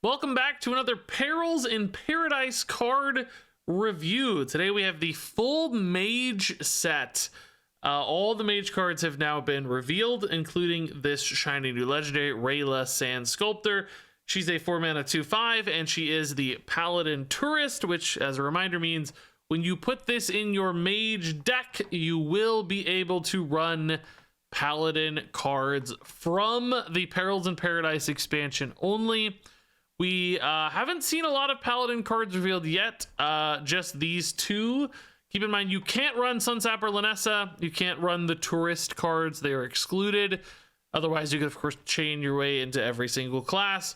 Welcome back to another Perils in Paradise card review. Today we have the full Mage set. All the Mage cards have now been revealed, including this shiny new legendary, Rayla Sand Sculptor. She's a 4-mana 2/5, and she is the Paladin Tourist, which, as a reminder, means when you put this in your Mage deck, you will be able to run Paladin cards from the Perils in Paradise expansion only. We haven't seen a lot of Paladin cards revealed yet, just these two. Keep in mind, you can't run Sunsap or Lanessa. You can't run the tourist cards. They are excluded. Otherwise, you could, of course, chain your way into every single class.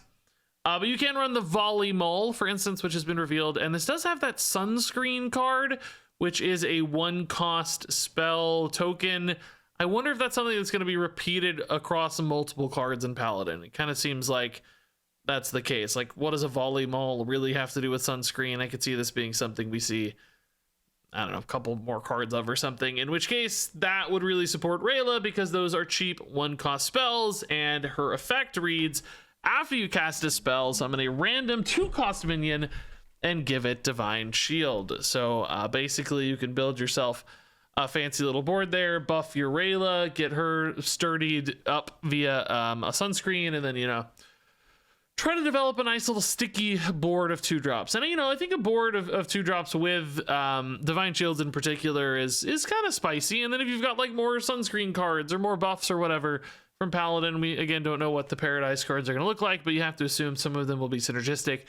But you can run the Volley Maul, for instance, which has been revealed. And this does have that Sunscreen card, which is a 1-cost spell token. I wonder if that's something that's going to be repeated across multiple cards in Paladin. It kind of seems like that's the case. Like, what does a Volley Maul really have to do with Sunscreen? I could see this being something we see, I don't know, a couple more cards of or something, in which case that would really support Rayla, because those are cheap 1-cost spells, and her effect reads, after you cast a spell, summon a random 2-cost minion and give it Divine Shield. So basically you can build yourself a fancy little board there, buff your Rayla, get her sturdied up via a Sunscreen, and then, you know, try to develop a nice little sticky board of 2-drops. And, you know, I think a board of 2-drops with Divine Shields in particular is kind of spicy. And then if you've got like more Sunscreen cards or more buffs or whatever from Paladin, we again don't know what the Paradise cards are going to look like, but you have to assume some of them will be synergistic.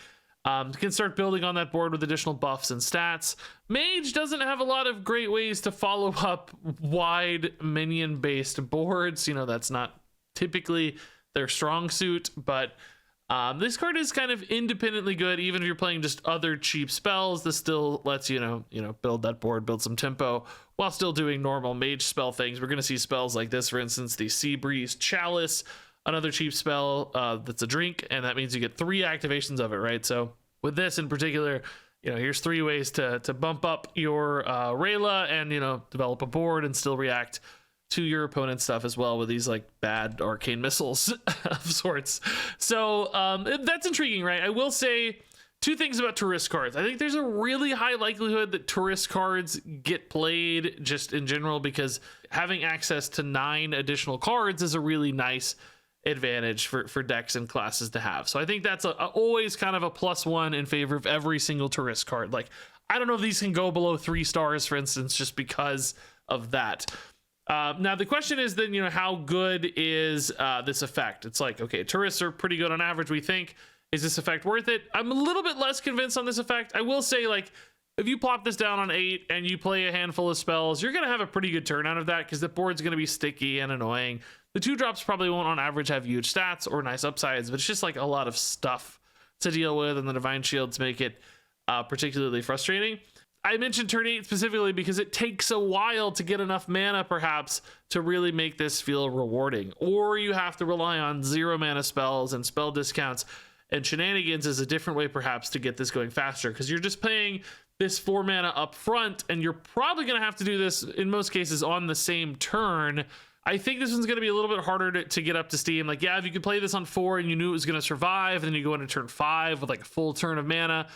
You can start building on that board with additional buffs and stats. Mage doesn't have a lot of great ways to follow up wide minion-based boards. You know, that's not typically their strong suit, but this card is kind of independently good. Even if you're playing just other cheap spells, this still lets you build that board, build some tempo while still doing normal Mage spell things. We're going to see spells like this, for instance, the Sea Breeze Chalice, another cheap spell that's a drink, and that means you get 3 activations of it, right? So with this in particular, you know, here's 3 ways to bump up your Rayla and, you know, develop a board and still react to your opponent's stuff as well with these like bad arcane missiles of sorts. So that's intriguing, right? I will say 2 things about tourist cards. I think there's a really high likelihood that tourist cards get played just in general, because having access to 9 additional cards is a really nice advantage for decks and classes to have. So I think that's always kind of a +1 in favor of every single tourist card. Like, I don't know if these can go below 3 stars, for instance, just because of that. Now the question is then, you know, how good is this effect? It's like, okay, tourists are pretty good on average, we think. Is this effect worth it? I'm a little bit less convinced on this effect. I will say, like, if you plop this down on 8 and you play a handful of spells, you're going to have a pretty good turn out of that, because the board's going to be sticky and annoying. The 2-drops probably won't on average have huge stats or nice upsides, but it's just like a lot of stuff to deal with, and the Divine Shields make it particularly frustrating. I mentioned turn 8 specifically because it takes a while to get enough mana, perhaps, to really make this feel rewarding. Or you have to rely on 0-mana spells and spell discounts, and shenanigans is a different way, perhaps, to get this going faster, because you're just paying this 4 mana up front, and you're probably going to have to do this, in most cases, on the same turn. I think this one's going to be a little bit harder to get up to steam. Like, yeah, if you could play this on 4 and you knew it was going to survive, and then you go into turn 5 with like a full turn of mana,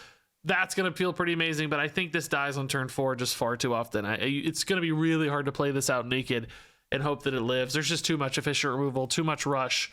that's going to feel pretty amazing. But I think this dies on turn 4 just far too often. It's going to be really hard to play this out naked and hope that it lives. There's just too much efficient removal, too much rush.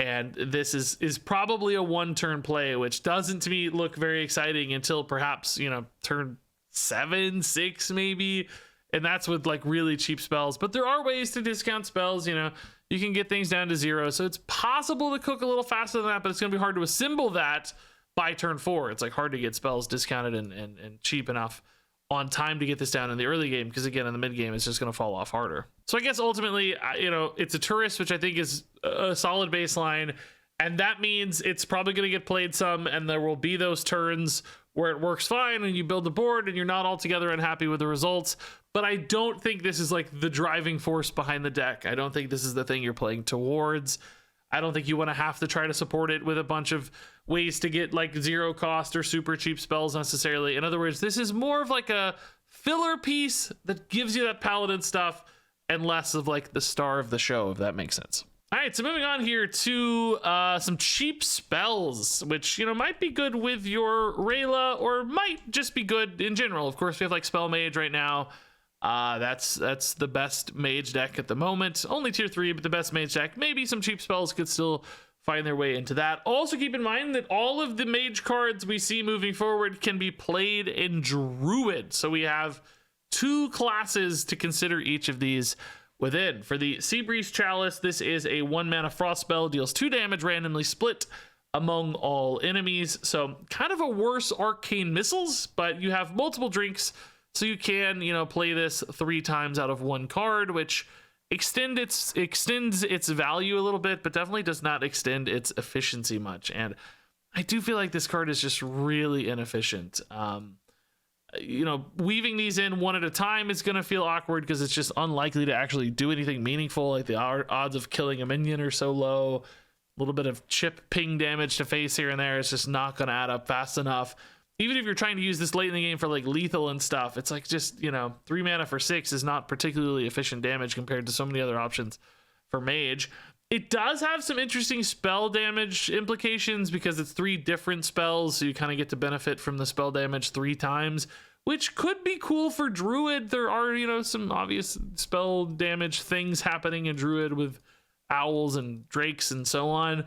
And this is probably a 1-turn play, which doesn't, to me, look very exciting until perhaps, you know, turn 7, 6 maybe. And that's with like really cheap spells. But there are ways to discount spells. You know, you can get things down to 0. So it's possible to cook a little faster than that, but it's going to be hard to assemble that by turn 4. It's like hard to get spells discounted and cheap enough on time to get this down in the early game, because again, in the mid game, it's just going to fall off harder. So I guess ultimately, you know, it's a tourist, which I think is a solid baseline, and that means it's probably going to get played some, and there will be those turns where it works fine and you build the board and you're not altogether unhappy with the results. But I don't think this is like the driving force behind the deck. I don't think this is the thing you're playing towards. I don't think you want to have to try to support it with a bunch of ways to get like 0 cost or super cheap spells necessarily. In other words, this is more of like a filler piece that gives you that Paladin stuff and less of like the star of the show, if that makes sense. All right, so moving on here to some cheap spells, which, you know, might be good with your Rayla or might just be good in general. Of course, we have like Spell Mage right now. That's the best mage deck at the moment. Only tier 3, but the best mage deck. Maybe some cheap spells could still find their way into that. Also keep in mind that all of the mage cards we see moving forward can be played in Druid. So we have 2 classes to consider each of these within. For the Seabreeze Chalice, this is a 1-mana frost spell, deals 2 damage randomly split among all enemies. So kind of a worse Arcane Missiles, but you have multiple drinks, so you can, you know, play this 3 times out of 1 card, which extends its value a little bit, but definitely does not extend its efficiency much. And I do feel like this card is just really inefficient. You know, weaving these in one at a time is going to feel awkward because it's just unlikely to actually do anything meaningful. Like the odds of killing a minion are so low. A little bit of chip ping damage to face here and there is just not going to add up fast enough. Even if you're trying to use this late in the game for like lethal and stuff, it's like just, you know, 3 mana for 6 is not particularly efficient damage compared to so many other options for Mage. It does have some interesting spell damage implications because it's 3 different spells, so you kind of get to benefit from the spell damage 3 times, which could be cool for Druid. There are, you know, some obvious spell damage things happening in Druid with owls and drakes and so on.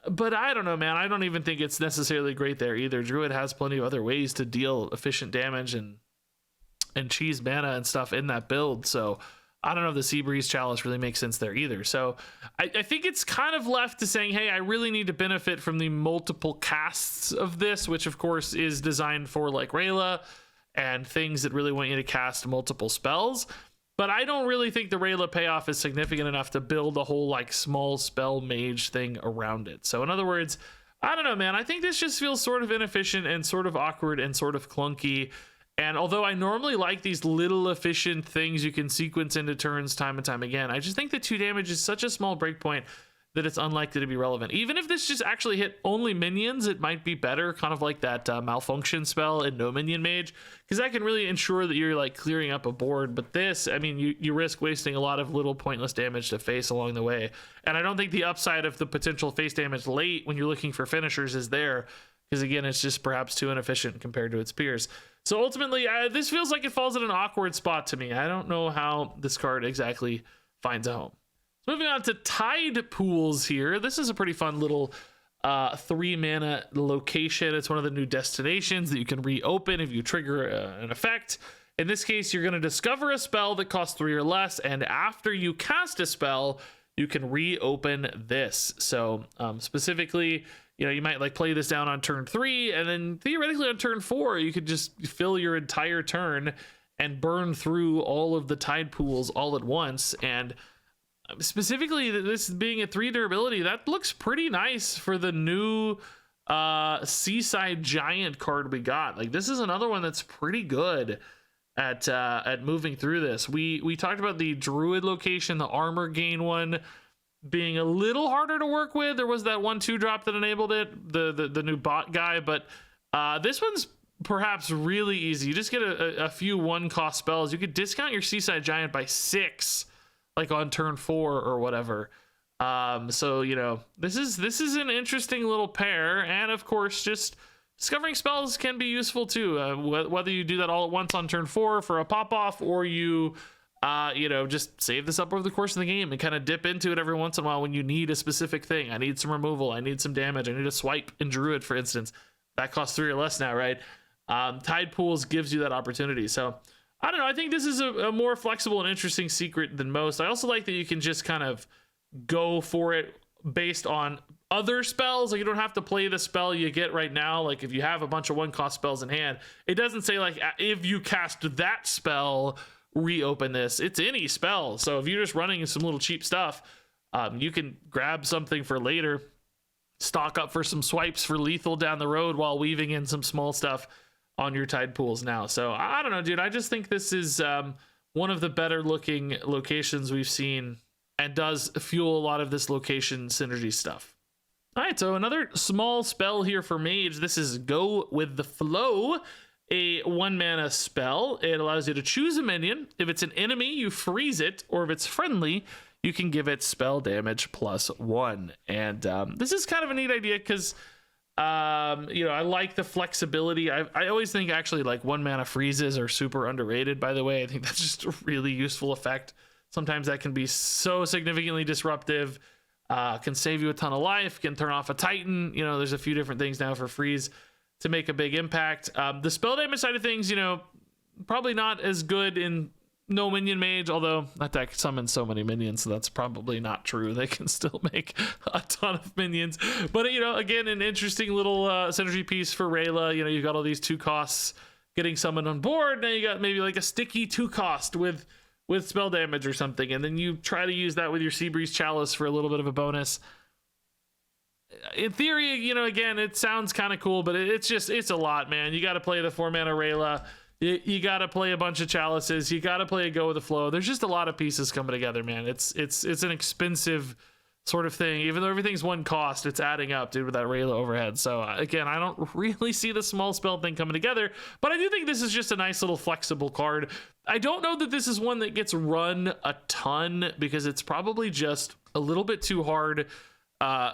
But I don't know, man. I don't even think it's necessarily great there either. Druid has plenty of other ways to deal efficient damage and cheese mana and stuff in that build, so I don't know if the Seabreeze Chalice really makes sense there either. So I think it's kind of left to saying, hey, I really need to benefit from the multiple casts of this, which of course is designed for like Rayla and things that really want you to cast multiple spells. But I don't really think the Rayla payoff is significant enough to build a whole like small spell mage thing around it. So in other words, I don't know, man. I think this just feels sort of inefficient and sort of awkward and sort of clunky. And although I normally like these little efficient things you can sequence into turns time and time again, I just think that 2 damage is such a small breakpoint that it's unlikely to be relevant. Even if this just actually hit only minions, it might be better, kind of like that malfunction spell in No Minion Mage, because that can really ensure that you're like clearing up a board. But this, I mean, you risk wasting a lot of little pointless damage to face along the way. And I don't think the upside of the potential face damage late when you're looking for finishers is there, because again, it's just perhaps too inefficient compared to its peers. So ultimately, this feels like it falls at an awkward spot to me. I don't know how this card exactly finds a home. So moving on to Tide Pools here. This is a pretty fun little 3 mana location. It's one of the new destinations that you can reopen if you trigger an effect. In this case, you're going to discover a spell that costs 3 or less, and after you cast a spell, you can reopen this. So specifically, you know, you might like play this down on turn 3, and then theoretically on turn 4, you could just fill your entire turn and burn through all of the Tide Pools all at once. And specifically, this being a 3 durability, that looks pretty nice for the new Seaside Giant card we got. Like, this is another one that's pretty good at moving through this. We talked about the Druid location, the armor gain one, being a little harder to work with. There was that 1/2 drop that enabled it, the new bot guy, but this one's perhaps really easy. You just get a few 1-cost spells. You could discount your Seaside Giant by 6, like on turn 4 or whatever. So, you know, this is an interesting little pair, and of course, just discovering spells can be useful too. Whether you do that all at once on turn 4 for a pop off, or you you know, just save this up over the course of the game and kind of dip into it every once in a while when you need a specific thing. I need some removal, I need some damage, I need a swipe in Druid, for instance. That costs 3 or less now, right? Tide Pools gives you that opportunity. So I don't know, I think this is a more flexible and interesting secret than most. I also like that you can just kind of go for it based on other spells. Like, you don't have to play the spell you get right now. Like, if you have a bunch of 1-cost spells in hand, it doesn't say like, if you cast that spell, reopen this. It's any spell. So if you're just running some little cheap stuff, you can grab something for later, stock up for some swipes for lethal down the road while weaving in some small stuff on your Tide Pools now. So I don't know, dude. I just think this is one of the better looking locations we've seen, and does fuel a lot of this location synergy stuff. All right, so another small spell here for Mage. This is Go With The Flow, a 1-mana spell. It allows you to choose a minion. If it's an enemy, you freeze it, or if it's friendly, you can give it spell damage +1. And this is kind of a neat idea because I like the flexibility. I always think actually like 1 mana freezes are super underrated, by the way. I think that's just a really useful effect. Sometimes that can be so significantly disruptive, can save you a ton of life, can turn off a Titan. There's a few different things now for freeze to make a big impact. The spell damage side of things, probably not as good in no minion mage, although that deck summons so many minions, so that's probably not true. They can still make a ton of minions. But, again, an interesting little synergy piece for Rayla. You've got all these 2 costs getting summoned on board. Now you got maybe like a sticky 2 cost with spell damage or something, and then you try to use that with your Seabreeze Chalice for a little bit of a bonus. In theory, again, it sounds kind of cool, but it's a lot, man. You got to play the 4 mana Rayla. You got to play a bunch of chalices. You got to play a go with the flow. There's just a lot of pieces coming together, man. It's an expensive sort of thing. Even though everything's 1 cost, it's adding up, dude, with that Rayla overhead. So again, I don't really see the small spell thing coming together, but I do think this is just a nice little flexible card. I don't know that this is one that gets run a ton because it's probably just a little bit too hard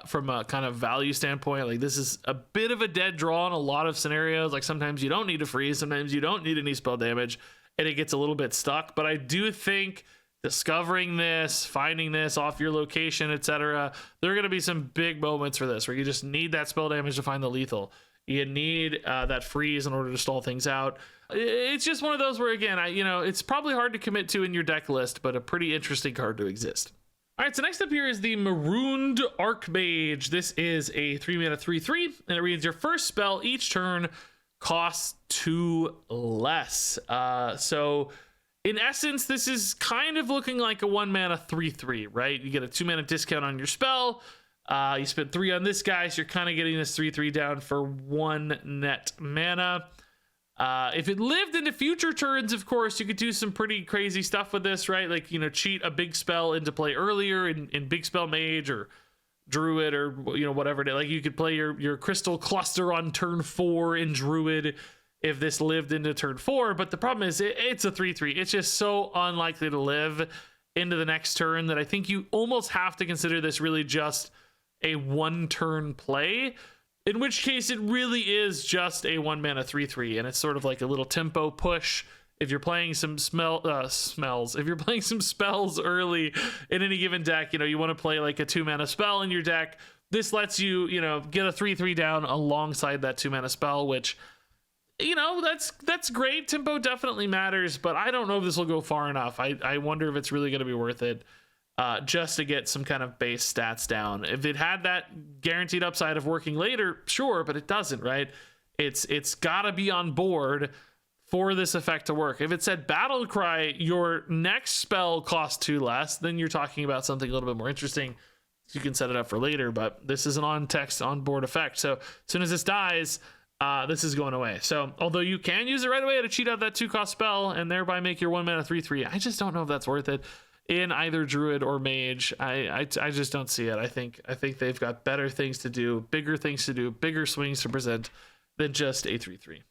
from a kind of value standpoint. Like, this is a bit of a dead draw in a lot of scenarios. Like, sometimes you don't need to freeze, sometimes you don't need any spell damage, and it gets a little bit stuck. But I do think discovering this, finding this off your location, etc., there are going to be some big moments for this where you just need that spell damage to find the lethal. You need that freeze in order to stall things out. It's just one of those where, again, it's probably hard to commit to in your deck list, but a pretty interesting card to exist. All right, so next up here is the Marooned Archmage. This is a 3 mana 3/3, and it reads your first spell each turn costs 2 less. So in essence, this is kind of looking like a 1 mana 3/3, right? You get a 2 mana discount on your spell. You spend 3 on this guy, so you're kind of getting this 3/3 down for 1 net mana. If it lived into future turns, of course, you could do some pretty crazy stuff with this, right? Like, cheat a big spell into play earlier in Big Spell Mage or Druid or, whatever. Like, you could play your Crystal Cluster on turn 4 in Druid if this lived into turn 4. But the problem is it's a 3/3. It's just so unlikely to live into the next turn that I think you almost have to consider this really just a 1-turn play. In which case, it really is just a 1 mana 3/3, and it's sort of like a little tempo push. If you're playing some if you're playing some spells early in any given deck, you want to play like a 2 mana spell in your deck. This lets you, get a 3/3 down alongside that 2 mana spell, which, that's great. Tempo definitely matters, but I don't know if this will go far enough. I wonder if it's really going to be worth it. Just to get some kind of base stats down. If it had that guaranteed upside of working later, sure, but it doesn't, right? It's gotta be on board for this effect to work. If it said Battle Cry, your next spell costs 2 less, then you're talking about something a little bit more interesting. You can set it up for later, but this is an on-text, on-board effect. So as soon as this dies, this is going away. So although you can use it right away to cheat out that 2-cost spell and thereby make your 1 mana 3/3, I just don't know if that's worth it. In either Druid or Mage, I just don't see it. I think they've got better things to do, bigger things to do, bigger swings to present than just a 3/3.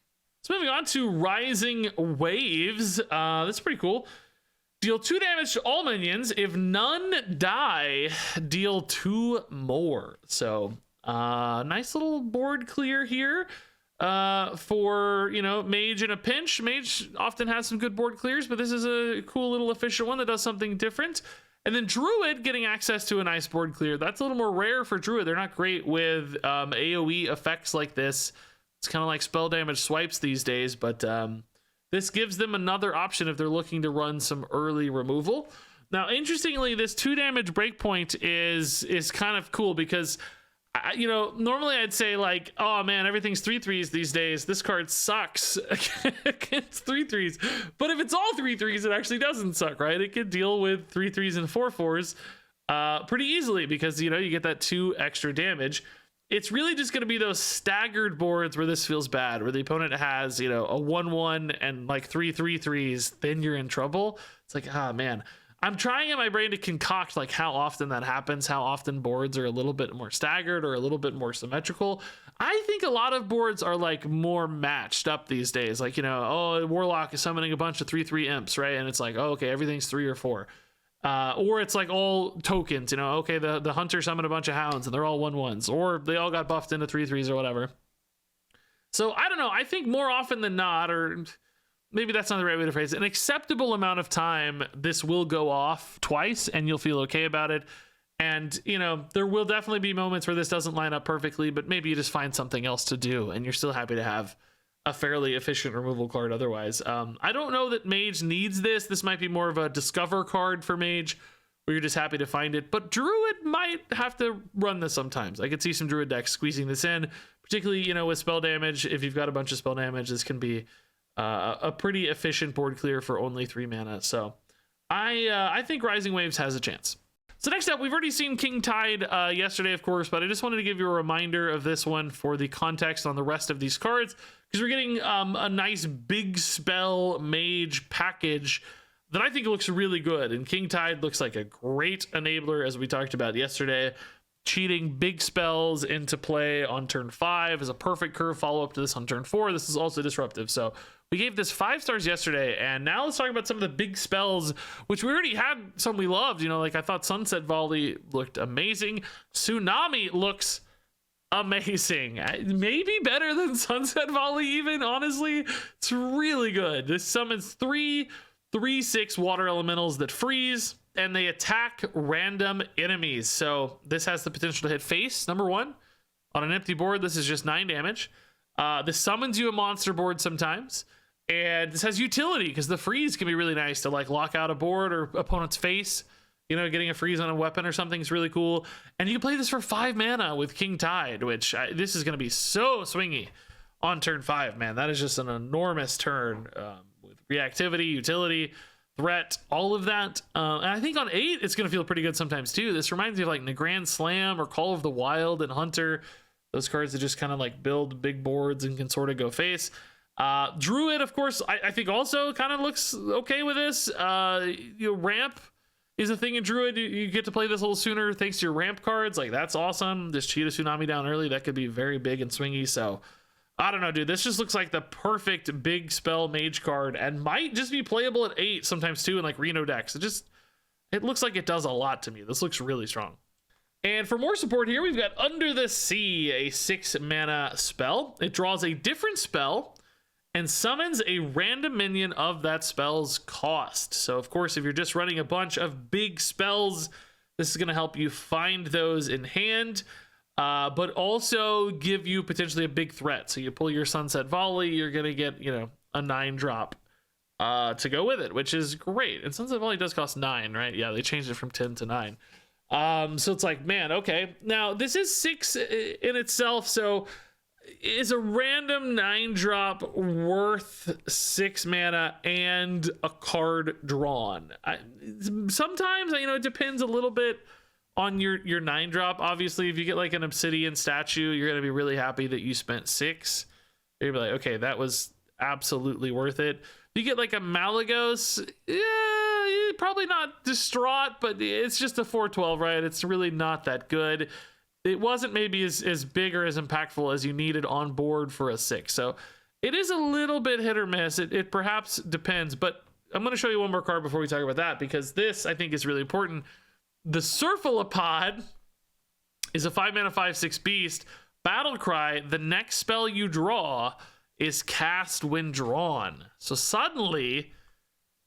So moving on to Rising Waves. That's pretty cool. Deal 2 damage to all minions. If none die, deal 2 more. So nice little board clear here. For Mage in a pinch. Mage often has some good board clears, but this is a cool little efficient one that does something different. And then Druid getting access to a nice board clear. That's a little more rare for Druid. They're not great with AoE effects like this. It's kind of like spell damage swipes these days, but this gives them another option if they're looking to run some early removal. Now, interestingly, this 2 damage breakpoint is kind of cool because normally I'd say like, oh man, everything's 3/3s these days. This card sucks against 3/3s. But if it's all 3/3s, it actually doesn't suck, right? It can deal with 3/3s and 4/4s pretty easily because, you get that 2 extra damage. It's really just going to be those staggered boards where this feels bad, where the opponent has, a 1/1 and like 3 3/3s, then you're in trouble. It's like, man. I'm trying in my brain to concoct like how often that happens, how often boards are a little bit more staggered or a little bit more symmetrical. I think a lot of boards are like more matched up these days. Like, Warlock is summoning a bunch of 3/3 imps, right? And it's like, oh, okay, everything's 3 or 4. Or it's like all tokens, you know, okay, the hunter summoned a bunch of hounds and they're all 1/1s, or they all got buffed into 3/3s or whatever. So I don't know. I think more often than not, or maybe that's not the right way to phrase it, an acceptable amount of time, this will go off twice and you'll feel okay about it. And, you know, there will definitely be moments where this doesn't line up perfectly, but maybe you just find something else to do and you're still happy to have a fairly efficient removal card otherwise. I don't know that Mage needs this. This might be more of a discover card for Mage where you're just happy to find it, but Druid might have to run this sometimes. I could see some Druid decks squeezing this in, particularly, you know, with spell damage. If you've got a bunch of spell damage, this can be a pretty efficient board clear for only 3 mana. So I think Rising Waves has a chance. So next up, we've already seen King Tide yesterday, of course, but I just wanted to give you a reminder of this one for the context on the rest of these cards, because we're getting a nice big spell Mage package that I think looks really good. And King Tide looks like a great enabler, as we talked about yesterday. Cheating big spells into play on turn 5 is a perfect curve follow-up to this on turn 4. This is also disruptive. So we gave this 5 stars yesterday, and now let's talk about some of the big spells, which we already had some we loved. You know, like I thought Sunset Volley looked amazing. Tsunami looks amazing. Maybe better than Sunset Volley even, honestly. It's really good. This summons 3/6 water elementals that freeze, and they attack random enemies. So this has the potential to hit face, number 1. On an empty board, this is just 9 damage. This summons you a monster board sometimes. And this has utility, because the freeze can be really nice to like lock out a board or opponent's face. You know, getting a freeze on a weapon or something is really cool. And you can play this for 5 mana with King Tide, which this is going to be so swingy on turn 5, man. That is just an enormous turn with reactivity, utility, threat, all of that. And I think on 8, it's going to feel pretty good sometimes too. This reminds me of like Nagrand Slam or Call of the Wild and Hunter. Those cards that just kind of like build big boards and can sort of go face. Druid, of course, I think also kind of looks okay with this. You know, ramp is a thing in Druid. You get to play this a little sooner thanks to your ramp cards. Like, that's awesome. Just cheat a Tsunami down early. That could be very big and swingy. So I don't know, dude. This just looks like the perfect big spell Mage card, and might just be playable at 8 sometimes too in like Reno decks. It looks like it does a lot to me. This looks really strong. And for more support here, we've got Under the Sea, a 6 mana spell. It draws a different spell and summons a random minion of that spell's cost. So of course, if you're just running a bunch of big spells, this is going to help you find those in hand, but also give you potentially a big threat. So you pull your Sunset Volley, you're going to get, you know, a 9-drop to go with it, which is great. And Sunset Volley does cost 9, right? Yeah, they changed it from 10 to 9. So it's like, man, okay. Now this is 6 in itself, so is a random 9-drop worth 6 mana and a card drawn? Sometimes, you know, it depends a little bit on your 9-drop. Obviously, if you get like an Obsidian statue, you're gonna be really happy that you spent 6. You're gonna be like, okay, that was absolutely worth it. You get like a Malagos, yeah, probably not distraught, but it's just a 4/12, right? It's really not that good. It wasn't maybe as big or as impactful as you needed on board for a 6. So it is a little bit hit or miss. It perhaps depends, but I'm going to show you one more card before we talk about that, because this I think is really important. The Surfalipod is a 5 mana 5/6 beast. Battle Cry, the next spell you draw is cast when drawn. So suddenly,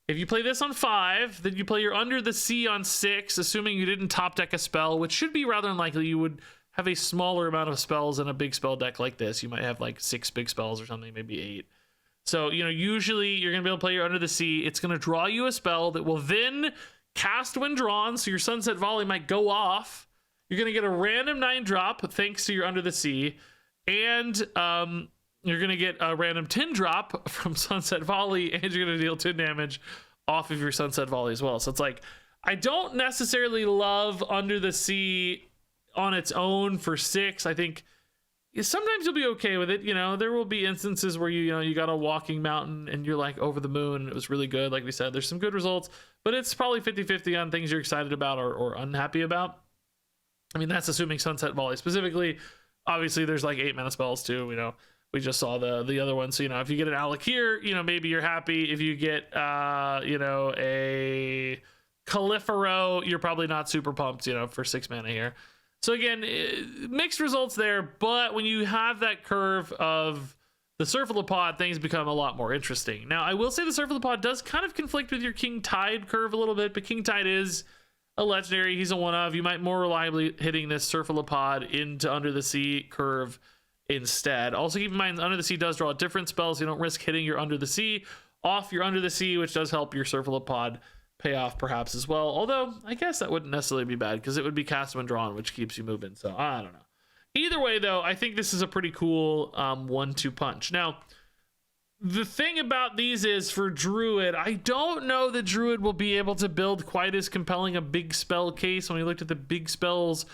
if you play this on 5, then you play your Under the Sea on 6, assuming you didn't top deck a spell, which should be rather unlikely. You would have a smaller amount of spells in a big spell deck like this. You might have like 6 big spells or something, maybe 8. So, you know, usually you're going to be able to play your Under the Sea. It's going to draw you a spell that will then cast when drawn. So your Sunset Volley might go off. You're going to get a random 9-drop thanks to your Under the Sea. And you're going to get a random 10-drop from Sunset Volley, and you're going to deal 10 damage off of your Sunset Volley as well. So it's like, I don't necessarily love Under the Sea on its own for 6. I think sometimes you'll be okay with it. You know, there will be instances where you got a Walking Mountain and you're like over the moon and it was really good. Like we said, there's some good results, but it's probably 50-50 on things you're excited about or unhappy about. I mean, that's assuming Sunset Volley specifically. Obviously, there's like 8 mana spells too, you know. We just saw the other one. So, you know, if you get an Alakir, you know, maybe you're happy. If you get, you know, a Califero, you're probably not super pumped, you know, for 6 mana here. So again, mixed results there, but when you have that curve of the Cephalopods, things become a lot more interesting. Now, I will say the Cephalopods does kind of conflict with your King Tide curve a little bit, but King Tide is a legendary. He's a one-of. You might more reliably hitting this Cephalopod into Under the Sea curve instead. Also keep in mind, Under the Sea does draw different spells. You don't risk hitting your Under the Sea off your Under the Sea, which does help your Cephalopod pay off perhaps as well. Although, I guess that wouldn't necessarily be bad because it would be cast when drawn, which keeps you moving. So, I don't know. Either way, though, I think this is a pretty cool 1-2 punch. Now, the thing about these is for Druid, I don't know that Druid will be able to build quite as compelling a big spell case. When we looked at the big spells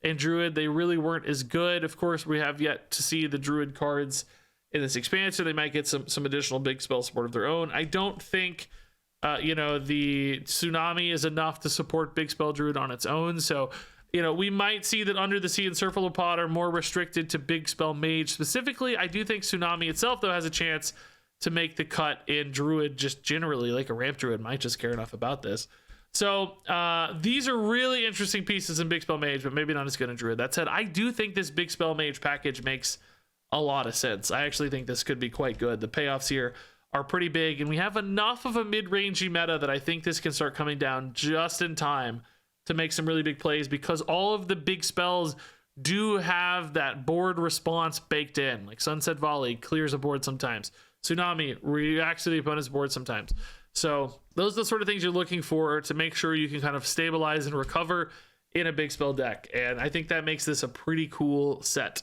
in Druid, they really weren't as good. Of course, we have yet to see the Druid cards in this expansion. They might get some additional big spell support of their own. I don't think the Tsunami is enough to support big spell Druid on its own. So, we might see that Under the Sea and Cephalopod are more restricted to big spell Mage specifically. I do think Tsunami itself, though, has a chance to make the cut in Druid just generally. Like a Ramp Druid might just care enough about this. So these are really interesting pieces in big spell Mage, but maybe not as good in Druid. That said, I do think this big spell Mage package makes a lot of sense. I actually think this could be quite good. The payoffs here are pretty big, and we have enough of a mid-rangey meta that I think this can start coming down just in time to make some really big plays, because all of the big spells do have that board response baked in. Like Sunset Volley clears a board sometimes. Tsunami reacts to the opponent's board sometimes. So those are the sort of things you're looking for to make sure you can kind of stabilize and recover in a big spell deck. And I think that makes this a pretty cool set.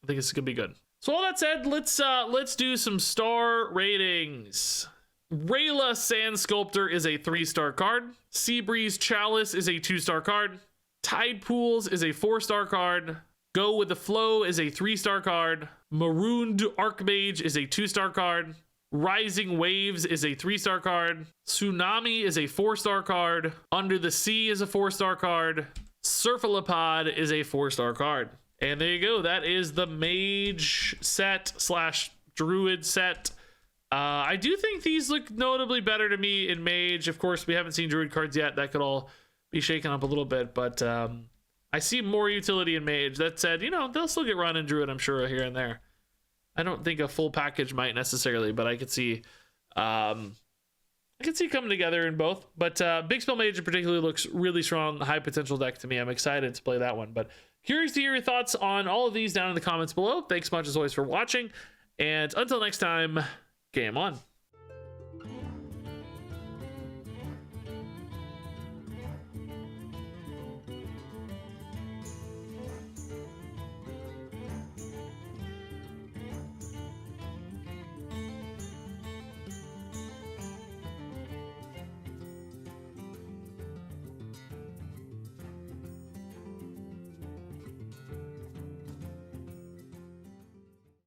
I think it's gonna be good. So all that said, let's do some star ratings. Rayla Sand Sculptor is a 3-star card. Seabreeze Chalice is a 2-star card. Tide Pools is a 4-star card. Go with the Flow is a 3-star card. Marooned Archmage is a 2-star card. Rising Waves is a 3-star card. Tsunami is a 4-star card. Under the Sea is a 4-star card. Cephalopod is a 4-star card. And there you go. That is the Mage set / Druid set. I do think these look notably better to me in Mage. Of course, we haven't seen Druid cards yet. That could all be shaken up a little bit, but I see more utility in Mage. That said, they'll still get run in Druid, I'm sure, here and there. I don't think a full package might necessarily, but I could see coming together in both. But Big Spell Mage in particular looks really strong, high potential deck to me. I'm excited to play that one. But curious to hear your thoughts on all of these down in the comments below. Thanks so much as always for watching. And until next time, game on.